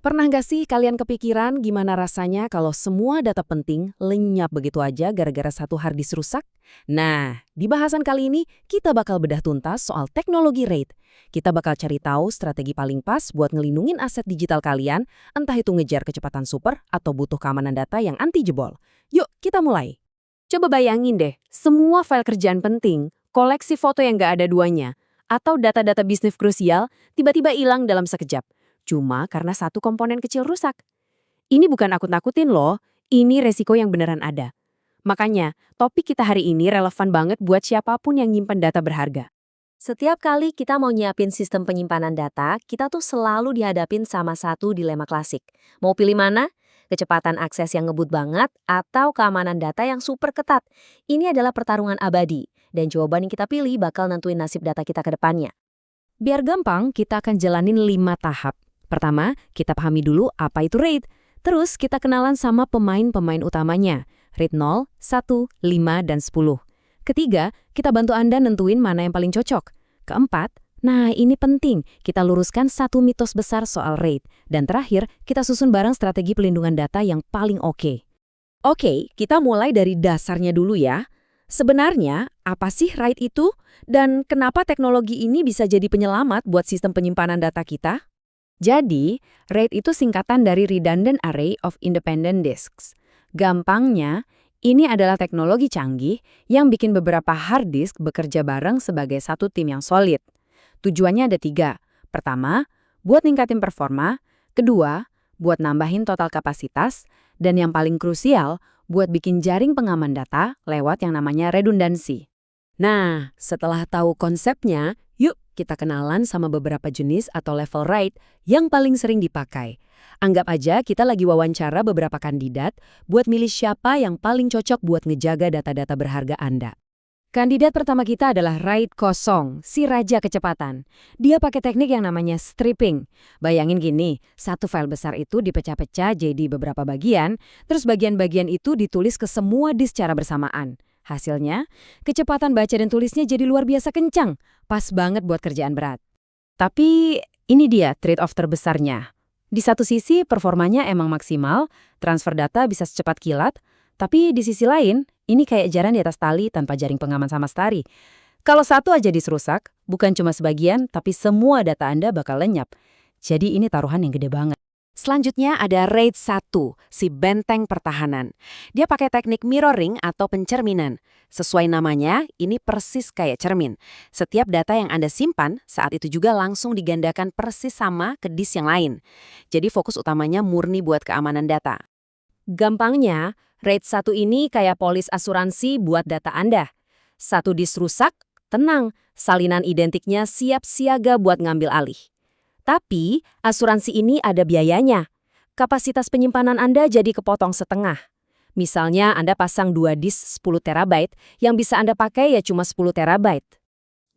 Pernah nggak sih kalian kepikiran gimana rasanya kalau semua data penting lenyap begitu aja gara-gara satu hard disk rusak? Nah, di bahasan kali ini kita bakal bedah tuntas soal teknologi RAID. Kita bakal cari tahu strategi paling pas buat ngelindungin aset digital kalian, entah itu ngejar kecepatan super atau butuh keamanan data yang anti jebol. Yuk, kita mulai. Coba bayangin deh, semua file kerjaan penting, koleksi foto yang nggak ada duanya, atau data-data bisnis krusial tiba-tiba hilang dalam sekejap. Cuma karena satu komponen kecil rusak. Ini bukan nakut-nakutin loh, ini resiko yang beneran ada. Makanya, topik kita hari ini relevan banget buat siapapun yang nyimpen data berharga. Setiap kali kita mau nyiapin sistem penyimpanan data, kita tuh selalu dihadapin sama satu dilema klasik. Mau pilih mana? Kecepatan akses yang ngebut banget atau keamanan data yang super ketat? Ini adalah pertarungan abadi, dan jawaban yang kita pilih bakal nentuin nasib data kita ke depannya. Biar gampang, kita akan jalanin 5 tahap. Pertama, kita pahami dulu apa itu RAID. Terus kita kenalan sama pemain-pemain utamanya, RAID 0, 1, 5, dan 10. Ketiga, kita bantu Anda nentuin mana yang paling cocok. Keempat, nah ini penting, kita luruskan satu mitos besar soal RAID. Dan terakhir, kita susun bareng strategi pelindungan data yang paling oke. Oke, kita mulai dari dasarnya dulu ya. Sebenarnya, apa sih RAID itu? Dan kenapa teknologi ini bisa jadi penyelamat buat sistem penyimpanan data kita? Jadi, RAID itu singkatan dari Redundant Array of Independent Disks. Gampangnya, ini adalah teknologi canggih yang bikin beberapa hard disk bekerja bareng sebagai satu tim yang solid. Tujuannya ada 3. Pertama, buat ningkatin performa. Kedua, buat nambahin total kapasitas. Dan yang paling krusial, buat bikin jaring pengaman data lewat yang namanya redundansi. Nah, setelah tahu konsepnya, yuk kita kenalan sama beberapa jenis atau level RAID yang paling sering dipakai. Anggap aja kita lagi wawancara beberapa kandidat buat milih siapa yang paling cocok buat ngejaga data-data berharga Anda. Kandidat pertama kita adalah RAID 0, si raja kecepatan. Dia pakai teknik yang namanya stripping. Bayangin gini, satu file besar itu dipecah-pecah jadi beberapa bagian, terus bagian-bagian itu ditulis ke semua disk secara bersamaan. Hasilnya, kecepatan baca dan tulisnya jadi luar biasa kencang, pas banget buat kerjaan berat. Tapi ini dia trade-off terbesarnya. Di satu sisi performanya emang maksimal, transfer data bisa secepat kilat, tapi di sisi lain, ini kayak jaran di atas tali tanpa jaring pengaman sama sekali. Kalau satu aja diserusak, bukan cuma sebagian, tapi semua data Anda bakal lenyap. Jadi ini taruhan yang gede banget. Selanjutnya ada RAID 1, si benteng pertahanan. Dia pakai teknik mirroring atau pencerminan. Sesuai namanya, ini persis kayak cermin. Setiap data yang Anda simpan, saat itu juga langsung digandakan persis sama ke disk yang lain. Jadi fokus utamanya murni buat keamanan data. Gampangnya, RAID 1 ini kayak polis asuransi buat data Anda. Satu disk rusak, tenang, salinan identiknya siap siaga buat ngambil alih. Tapi, asuransi ini ada biayanya. Kapasitas penyimpanan Anda jadi kepotong setengah. Misalnya Anda pasang 2 disk 10 terabyte, yang bisa Anda pakai ya cuma 10 terabyte.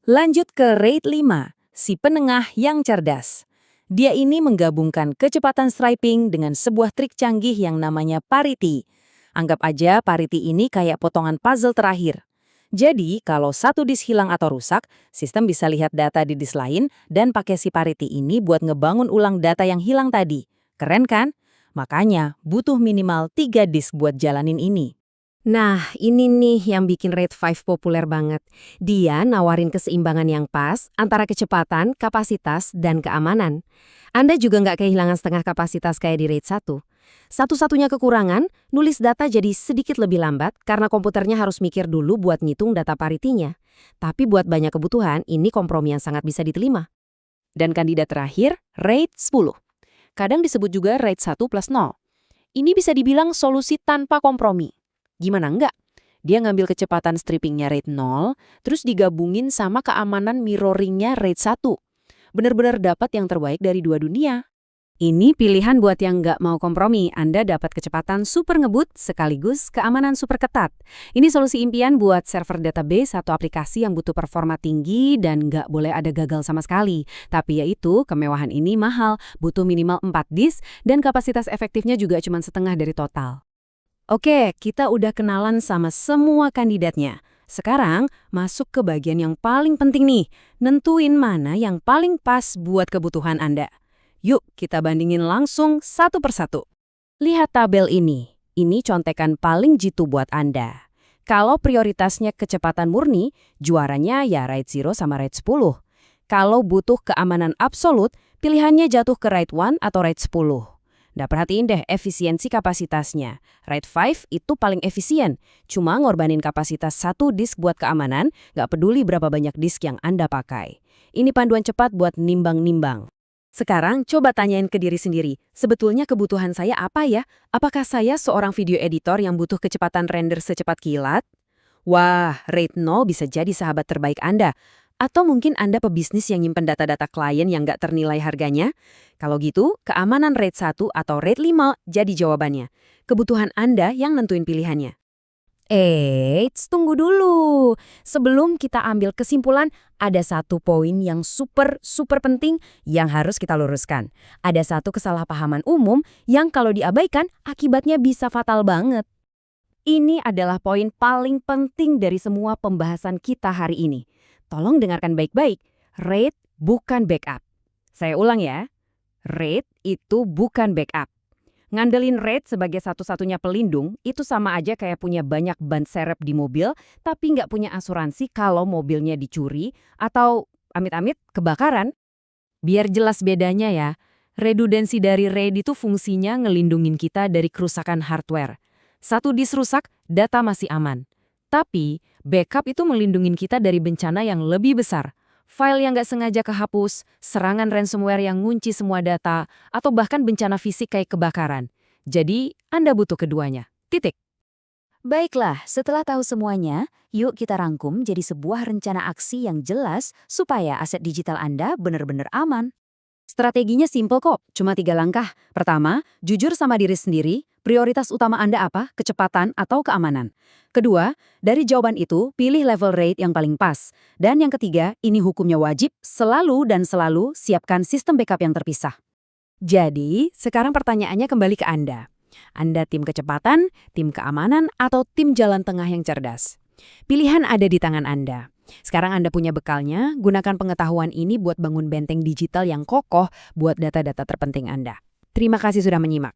Lanjut ke RAID 5, si penengah yang cerdas. Dia ini menggabungkan kecepatan striping dengan sebuah trik canggih yang namanya parity. Anggap aja parity ini kayak potongan puzzle terakhir. Jadi, kalau satu disk hilang atau rusak, sistem bisa lihat data di disk lain dan pakai si parity ini buat ngebangun ulang data yang hilang tadi. Keren kan? Makanya, butuh minimal 3 disk buat jalanin ini. Nah, ini nih yang bikin RAID 5 populer banget. Dia nawarin keseimbangan yang pas antara kecepatan, kapasitas, dan keamanan. Anda juga nggak kehilangan setengah kapasitas kayak di RAID 1. Satu-satunya kekurangan, nulis data jadi sedikit lebih lambat karena komputernya harus mikir dulu buat ngitung data paritinya. Tapi buat banyak kebutuhan, ini kompromi yang sangat bisa diterima. Dan kandidat terakhir, RAID 10. Kadang disebut juga RAID 1+0. Ini bisa dibilang solusi tanpa kompromi. Gimana enggak? Dia ngambil kecepatan strippingnya RAID 0, terus digabungin sama keamanan mirroringnya RAID 1. Bener-bener dapat yang terbaik dari dua dunia. Ini pilihan buat yang nggak mau kompromi. Anda dapat kecepatan super ngebut sekaligus keamanan super ketat. Ini solusi impian buat server database atau aplikasi yang butuh performa tinggi dan nggak boleh ada gagal sama sekali. Tapi yaitu, kemewahan ini mahal, butuh minimal 4 disk, dan kapasitas efektifnya juga cuma setengah dari total. Oke, kita udah kenalan sama semua kandidatnya. Sekarang, masuk ke bagian yang paling penting nih, nentuin mana yang paling pas buat kebutuhan Anda. Yuk, kita bandingin langsung satu persatu. Lihat tabel ini. Ini contekan paling jitu buat Anda. Kalau prioritasnya kecepatan murni, juaranya ya RAID 0 sama RAID 10. Kalau butuh keamanan absolut, pilihannya jatuh ke RAID 1 atau RAID 10. Nah, perhatiin deh efisiensi kapasitasnya. RAID 5 itu paling efisien. Cuma ngorbanin kapasitas satu disk buat keamanan, nggak peduli berapa banyak disk yang Anda pakai. Ini panduan cepat buat nimbang-nimbang. Sekarang coba tanyain ke diri sendiri, sebetulnya kebutuhan saya apa ya? Apakah saya seorang video editor yang butuh kecepatan render secepat kilat? Wah, RAID 0 bisa jadi sahabat terbaik Anda. Atau mungkin Anda pebisnis yang nyimpen data-data klien yang nggak ternilai harganya? Kalau gitu, keamanan RAID 1 atau RAID 5 jadi jawabannya. Kebutuhan Anda yang nentuin pilihannya. Tunggu dulu. Sebelum kita ambil kesimpulan, ada satu poin yang super penting yang harus kita luruskan. Ada satu kesalahpahaman umum yang kalau diabaikan, akibatnya bisa fatal banget. Ini adalah poin paling penting dari semua pembahasan kita hari ini. Tolong dengarkan baik-baik. RAID bukan backup. Saya ulang ya. RAID itu bukan backup. Ngandelin RAID sebagai satu-satunya pelindung itu sama aja kayak punya banyak ban serep di mobil tapi nggak punya asuransi kalau mobilnya dicuri atau amit-amit kebakaran. Biar jelas bedanya ya, redundansi dari RAID itu fungsinya ngelindungin kita dari kerusakan hardware. Satu disk rusak, data masih aman. Tapi backup itu melindungin kita dari bencana yang lebih besar. File yang nggak sengaja kehapus, serangan ransomware yang ngunci semua data, atau bahkan bencana fisik kayak kebakaran. Jadi, Anda butuh keduanya. Titik. Baiklah, setelah tahu semuanya, yuk kita rangkum jadi sebuah rencana aksi yang jelas supaya aset digital Anda benar-benar aman. Strateginya simpel kok, cuma 3 langkah. Pertama, jujur sama diri sendiri, prioritas utama Anda apa, kecepatan atau keamanan. Kedua, dari jawaban itu, pilih level RAID yang paling pas. Dan yang ketiga, ini hukumnya wajib, selalu siapkan sistem backup yang terpisah. Jadi, sekarang pertanyaannya kembali ke Anda. Anda tim kecepatan, tim keamanan, atau tim jalan tengah yang cerdas? Pilihan ada di tangan Anda. Sekarang Anda punya bekalnya, gunakan pengetahuan ini buat bangun benteng digital yang kokoh buat data-data terpenting Anda. Terima kasih sudah menyimak.